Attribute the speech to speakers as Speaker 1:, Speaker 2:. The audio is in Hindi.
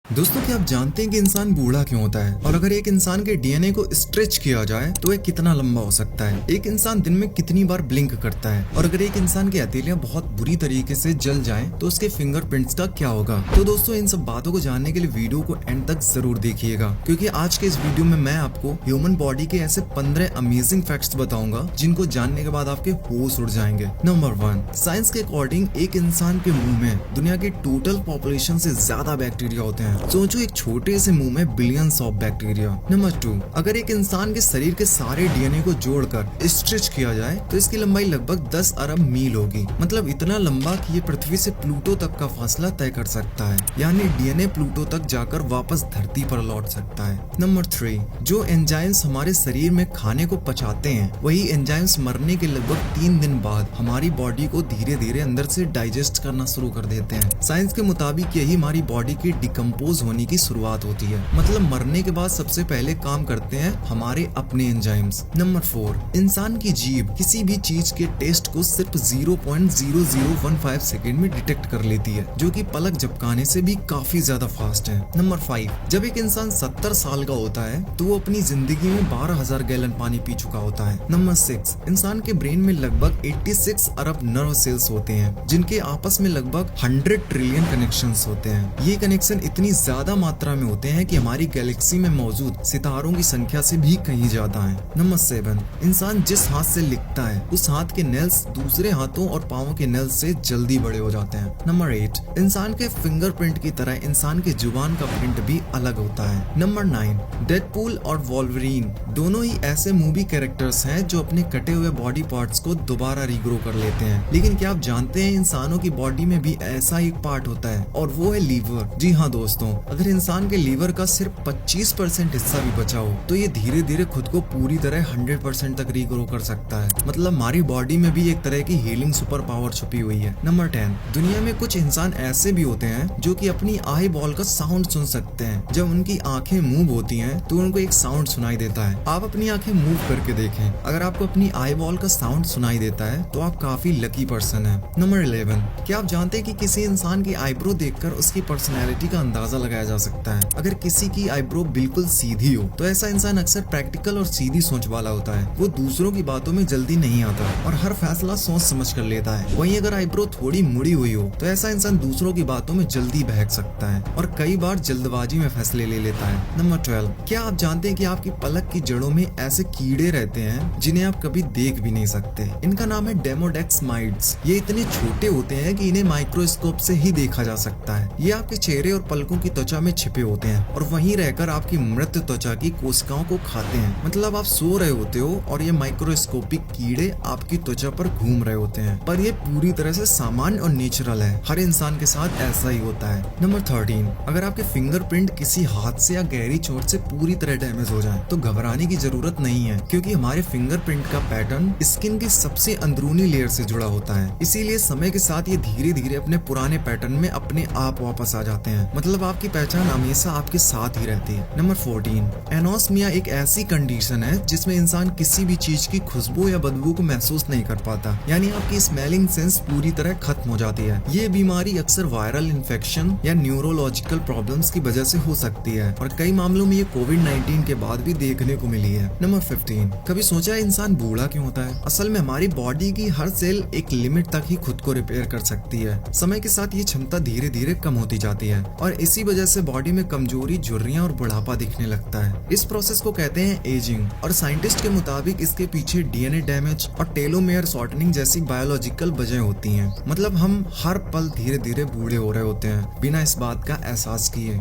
Speaker 1: दोस्तों, क्या आप जानते हैं कि इंसान बूढ़ा क्यों होता है? और अगर एक इंसान के डीएनए को स्ट्रेच किया जाए तो वह कितना लंबा हो सकता है? एक इंसान दिन में कितनी बार ब्लिंक करता है? और अगर एक इंसान की हथेलियां बहुत बुरी तरीके से जल जाएं तो उसके फिंगरप्रिंट्स का क्या होगा? तो दोस्तों, इन सब बातों को जानने के लिए वीडियो को एंड तक जरूर देखिएगा, क्योंकि आज के इस वीडियो में मैं आपको ह्यूमन बॉडी के ऐसे 15 अमेजिंग फैक्ट्स बताऊंगा जिनको जानने के बाद आपके होश उड़ जाएंगे। नंबर 1, साइंस के अकॉर्डिंग एक इंसान के मुंह में दुनिया की टोटल पॉपुलेशन से ज्यादा बैक्टीरिया होते हैं। सोचो, एक छोटे से मुंह में बिलियंस ऑफ बैक्टीरिया। नंबर 2, अगर एक इंसान के शरीर के सारे डीएनए को जोड़कर स्ट्रेच किया जाए तो इसकी लंबाई लगभग 10 अरब मील होगी। मतलब इतना लंबा कि ये पृथ्वी से प्लूटो तक का फासला तय कर सकता है, यानी डीएनए प्लूटो तक जाकर वापस धरती पर लौट सकता है। नंबर 3, जो एंजाइम्स हमारे शरीर में खाने को पचाते हैं, वही एंजाइम्स मरने के लगभग 3 दिन बाद हमारी बॉडी को धीरे धीरे अंदर से डाइजेस्ट करना शुरू कर देते हैं। साइंस के मुताबिक यही हमारी बॉडी की डिकम्पोज होने की शुरुआत होती है। मतलब मरने के बाद सबसे पहले काम करते हैं हमारे अपने एंजाइम्स। नंबर 4, इंसान की जीभ किसी भी चीज के टेस्ट को सिर्फ 0.0015 सेकेंड में डिटेक्ट कर लेती है, जो कि पलक झपकाने से भी काफी ज्यादा फास्ट है। नंबर 5, जब एक इंसान 70 साल का होता है तो वो अपनी जिंदगी में 12,000 गैलन पानी पी चुका होता है। नंबर 6, इंसान के ब्रेन में लगभग 86 अरब नर्व सेल्स होते हैं, जिनके आपस में लगभग 100 ट्रिलियन कनेक्शंस होते हैं। ये कनेक्शन इतनी ज्यादा मात्रा में होते हैं कि हमारी गैलेक्सी में मौजूद सितारों की संख्या से भी कहीं ज्यादा है। नंबर 7, इंसान जिस हाथ से लिखता है उस हाथ के नेल्स दूसरे हाथों और पांवों के नेल्स से जल्दी बड़े हो जाते हैं। नंबर 8, इंसान के फिंगरप्रिंट की तरह इंसान के जुबान का प्रिंट भी अलग होता है। नंबर 9, डेडपूल और वोल्वरीन दोनों ही ऐसे मूवी कैरेक्टर्स हैं जो अपने कटे हुए बॉडी पार्ट्स को दोबारा रीग्रो कर लेते हैं। लेकिन क्या आप जानते हैं इंसानों की बॉडी में भी ऐसा एक पार्ट होता है, और वो है लीवर। जी हाँ दोस्तों, अगर इंसान के लीवर का सिर्फ 25% हिस्सा भी बचा हो तो ये धीरे धीरे खुद को पूरी तरह 100% तक रीग्रो कर सकता है। मतलब हमारी बॉडी में भी एक तरह की हीलिंग सुपर पावर छुपी हुई है। नंबर 10, दुनिया में कुछ इंसान ऐसे भी होते हैं जो कि अपनी आई बॉल का साउंड सुन सकते हैं। जब उनकी आंखें मूव होती हैं तो उनको एक साउंड सुनाई देता है। आप अपनी आंखें मूव करके देखें, अगर आपको अपनी आई बॉल का साउंड सुनाई देता है तो आप काफी लकी पर्सन है। नंबर 11, क्या आप जानते हैं कि किसी इंसान की आईब्रो देखकर उसकी पर्सनैलिटी का अंदाजा लगाया जा सकता है? अगर किसी की आईब्रो बिल्कुल सीधी हो तो ऐसा इंसान अक्सर प्रैक्टिकल और सीधी सोच वाला होता है। वो दूसरों की बातों में जल्दी नहीं आता और हर फैसला सोच समझ कर लेता है। वहीं अगर आईब्रो थोड़ी मुड़ी हुई हो तो ऐसा इंसान दूसरों की बातों में जल्दी बहक सकता है और कई बार जल्दबाजी में फैसले ले लेता है। नंबर 12, क्या आप जानते हैं कि आपकी पलक की जड़ों में ऐसे कीड़े रहते हैं जिन्हें आप कभी देख भी नहीं सकते? इनका नाम है डेमोडेक्स माइट्स। ये इतने छोटे होते हैं कि इन्हें माइक्रोस्कोप से ही देखा जा सकता है। ये आपके चेहरे और पलकों की त्वचा में छिपे होते हैं और वहीं रहकर आपकी मृत त्वचा की कोशिकाओं को खाते हैं। मतलब आप सो रहे होते हो और ये माइक्रोस्कोपिक कीड़े आपकी त्वचा पर घूम रहे होते हैं, पर ये पूरी तरह से सामान्य और नेचुरल है। हर इंसान के साथ ऐसा ही होता है। नंबर 13, अगर आपके फिंगरप्रिंट किसी हाथ से या गहरी चोट से पूरी तरह डैमेज हो जाए तो घबराने की जरूरत नहीं है, क्योंकि हमारे फिंगरप्रिंट का पैटर्न स्किन की सबसे अंदरूनी लेयर से जुड़ा होता है। इसीलिए समय के साथ ये धीरे धीरे अपने पुराने पैटर्न में अपने आप वापस आ जाते हैं। मतलब आपकी पहचान हमेशा आपके साथ ही रहती है। नंबर 14, एनोस्मिया एक ऐसी कंडीशन है जिसमें इंसान किसी भी चीज की खुशबू या बदबू को महसूस नहीं कर पाता, यानी आपकी स्मेलिंग सेंस पूरी तरह खत्म हो जाती है। ये बीमारी अक्सर वायरल इन्फेक्शन या न्यूरोलॉजिकल प्रॉब्लम्स की वजह से हो सकती है और कई मामलों में ये कोविड-19 के बाद भी देखने को मिली है। नंबर 15, कभी सोचा है इंसान बूढ़ा क्यों होता है? असल में हमारी बॉडी की हर सेल एक लिमिट तक ही खुद को रिपेयर कर सकती है। समय के साथ ये क्षमता धीरे धीरे कम होती जाती है और इसी वजह से बॉडी में कमजोरी, झुर्रियां और बुढ़ापा दिखने लगता है। इस प्रोसेस को कहते हैं एजिंग और साइंटिस्ट के मुताबिक इसके पीछे डीएनए डैमेज और टेलोमेयर शॉर्टनिंग जैसी बायोलॉजिकल वजह होती हैं। मतलब हम हर पल धीरे धीरे बूढ़े हो रहे होते हैं बिना इस बात का एहसास किए।